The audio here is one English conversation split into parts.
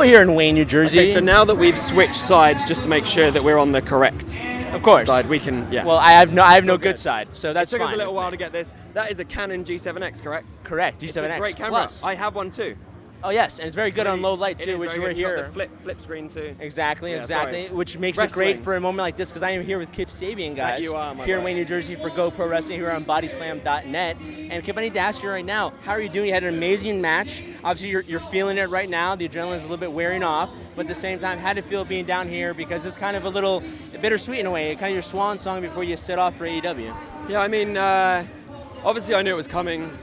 we're here in Wayne, New Jersey. Okay, so now that we've switched sides, just to make sure that we're on the correct side, we can, Well, I have no good side, so that's fine. It took us a little while to get this. That is a Canon G7X, correct? Correct, G7X. It's a great camera. Plus. I have one too. Oh yes, and it's very good on low light too, which we're here. The flip screen too. Exactly, which makes it great for a moment like this, because I am here with Kip Sabian, guys. You are, here in Wayne, New Jersey for Go Pro Wrestling here on bodyslam.net. And Kip, I need to ask you right now, how are you doing? You had an amazing match. Obviously, you're feeling it right now. The adrenaline's a little bit wearing off, but at the same time, how did it feel being down here? Because it's kind of a little bittersweet in a way, kind of your swan song before you set off for AEW. Yeah, I mean, obviously I knew it was coming.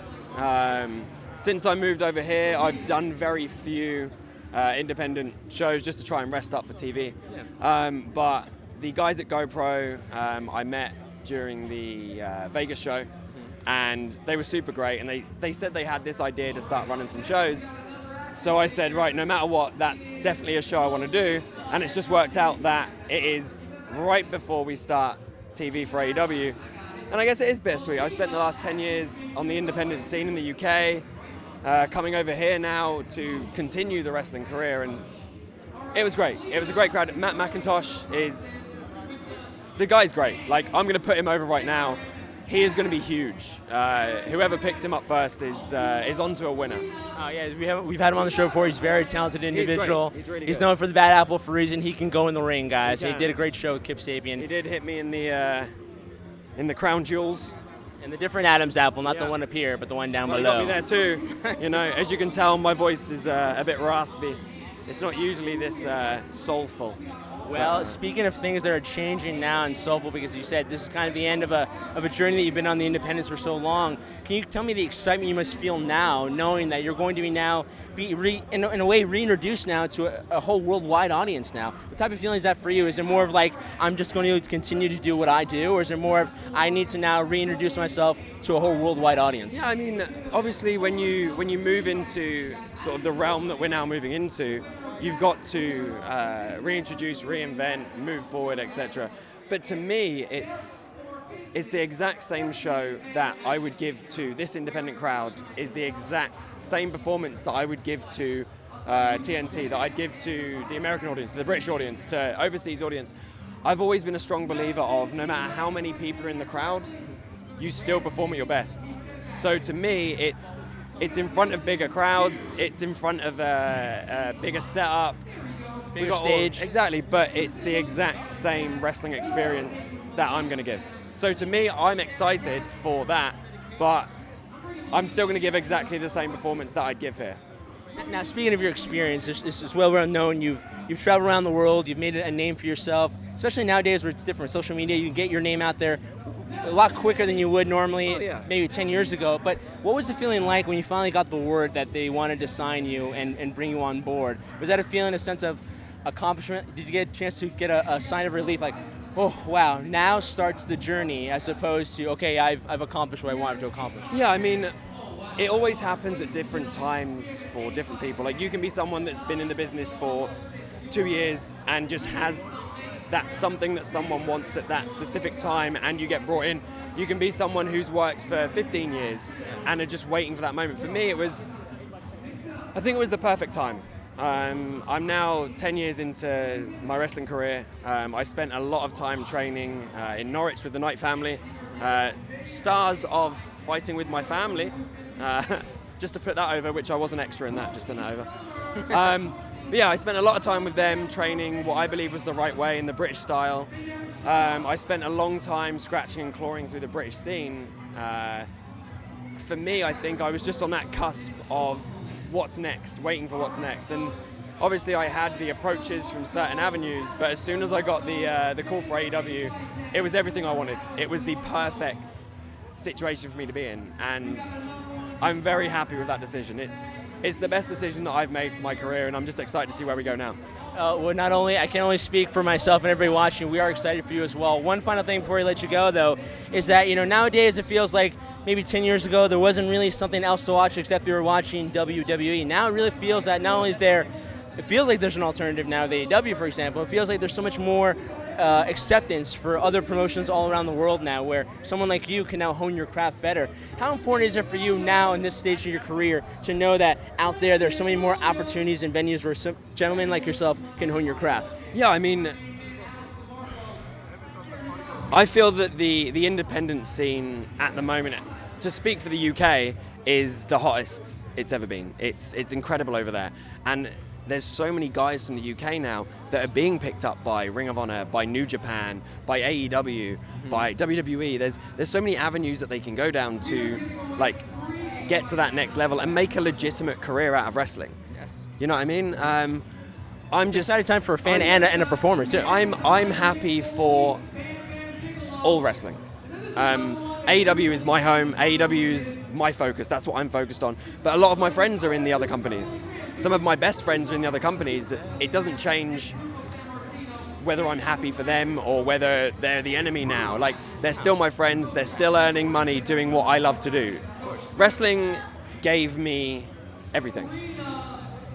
Since I moved over here, I've done very few independent shows just to try and rest up for TV. Yeah. But the guys at GoPro I met during the Vegas show, and they were super great, and they said they had this idea to start running some shows. So I said, right, no matter what, that's definitely a show I want to do, and it's just worked out that it is right before we start TV for AEW. And I guess it is bittersweet. I spent the last 10 years on the independent scene in the UK, coming over here now to continue the wrestling career, and it was great. It was a great crowd. Matt McIntosh the guy's great. Like, I'm going to put him over right now. He is going to be huge. Whoever picks him up first is onto a winner. Oh yeah, we've had him on the show before. He's a very talented individual. He's really He's good. known for the bad apple for a reason. He can go in the ring, guys. He did a great show with Kip Sabian. He did hit me in the crown jewels. And the different Adam's apple, not the one up here, but the one down below. He got me there too. You know, as you can tell, my voice is a bit raspy. It's not usually this soulful. Well, speaking of things that are changing now and soulful, because you said this is kind of the end of a journey that you've been on the independents for so long, can you tell me the excitement you must feel now, knowing that you're going to be in a way reintroduced now to a whole worldwide audience now? What type of feeling is that for you? Is it more of like, I'm just going to continue to do what I do, or is it more of, I need to now reintroduce myself to a whole worldwide audience? Yeah, I mean, obviously when you move into sort of the realm that we're now moving into, you've got to reintroduce, reinvent, move forward, etc. But to me, it's the exact same show that I would give to this independent crowd, is the exact same performance that I would give to TNT, that I'd give to the American audience, to the British audience, to overseas audience. I've always been a strong believer of, no matter how many people are in the crowd, you still perform at your best. So to me, it's in front of bigger crowds, it's in front of a bigger setup, bigger stage. Exactly, but it's the exact same wrestling experience that I'm going to give. So to me, I'm excited for that, but I'm still going to give exactly the same performance that I'd give here. Now, speaking of your experience, this is well known. You've traveled around the world. You've made a name for yourself, especially nowadays where it's different. Social media, you can get your name out there a lot quicker than you would normally, maybe 10 years ago. But what was the feeling like when you finally got the word that they wanted to sign you and bring you on board? Was that a feeling, a sense of accomplishment? Did you get a chance to get a sign of relief, like, oh, wow, now starts the journey, as opposed to, okay, I've accomplished what I wanted to accomplish? Yeah, I mean, it always happens at different times for different people. Like, you can be someone that's been in the business for 2 years and just has that something that someone wants at that specific time, and you get brought in. You can be someone who's worked for 15 years and are just waiting for that moment. For me, I think it was the perfect time. I'm now 10 years into my wrestling career. I spent a lot of time training in Norwich with the Knight family. Stars of Fighting With My Family, just to put that over, which I wasn't extra in that, just put that over. But yeah, I spent a lot of time with them training what I believe was the right way in the British style. I spent a long time scratching and clawing through the British scene. For me, I think I was just on that cusp of what's next, waiting for what's next. And obviously I had the approaches from certain avenues, but as soon as I got the call for AEW, it was everything I wanted. It was the perfect situation for me to be in, and I'm very happy with that decision. It's the best decision that I've made for my career, and I'm just excited to see where we go now. Well, not only, I can only speak for myself and everybody watching, we are excited for you as well. One final thing before we let you go, though, is that, nowadays it feels like maybe 10 years ago there wasn't really something else to watch except we were watching WWE. Now it really feels that not only is there, it feels like there's an alternative now to AEW, for example. It feels like there's so much more acceptance for other promotions all around the world now, where someone like you can now hone your craft better. How important is it for you now in this stage of your career to know that out there's so many more opportunities and venues where some gentlemen like yourself can hone your craft? Yeah, I mean, I feel that the independent scene at the moment, to speak for the UK, is the hottest it's ever been. It's incredible over there. And there's so many guys from the UK now that are being picked up by Ring of Honor, by New Japan, by AEW, by WWE. There's so many avenues that they can go down to, like, get to that next level and make a legitimate career out of wrestling. Yes. You know what I mean? It's an exciting time for a fan and a performer too. I'm happy for all wrestling. AEW is my home, AEW is my focus, that's what I'm focused on. But a lot of my friends are in the other companies. Some of my best friends are in the other companies. It doesn't change whether I'm happy for them or whether they're the enemy now. Like, they're still my friends, they're still earning money doing what I love to do. Wrestling gave me everything.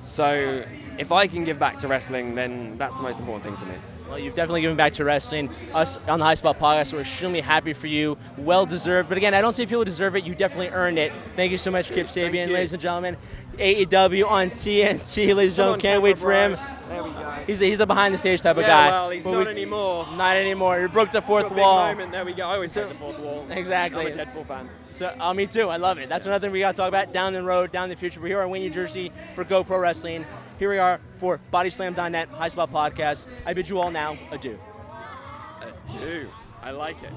So if I can give back to wrestling, then that's the most important thing to me. Well, you've definitely given back to wrestling. Us on the High Spot Podcast, we're extremely happy for you. Well deserved. But again, I don't see people who deserve it. You definitely earned it. Thank you so much, Kip Sabian, ladies and gentlemen. AEW on TNT, ladies and gentlemen. Can't wait for him. There we go. He's a behind the stage type of guy. Well, he's not anymore. Not anymore. You broke the fourth Big wall. moment. There we go. I always break the fourth wall. Exactly. I'm a Deadpool fan. So, me too. I love it. That's another thing we got to talk about down the road, down the future. We're here in Wayne, New Jersey for Go Pro Wrestling. Here we are for BodySlam.net, High Spot Podcast. I bid you all now adieu. Adieu. I like it.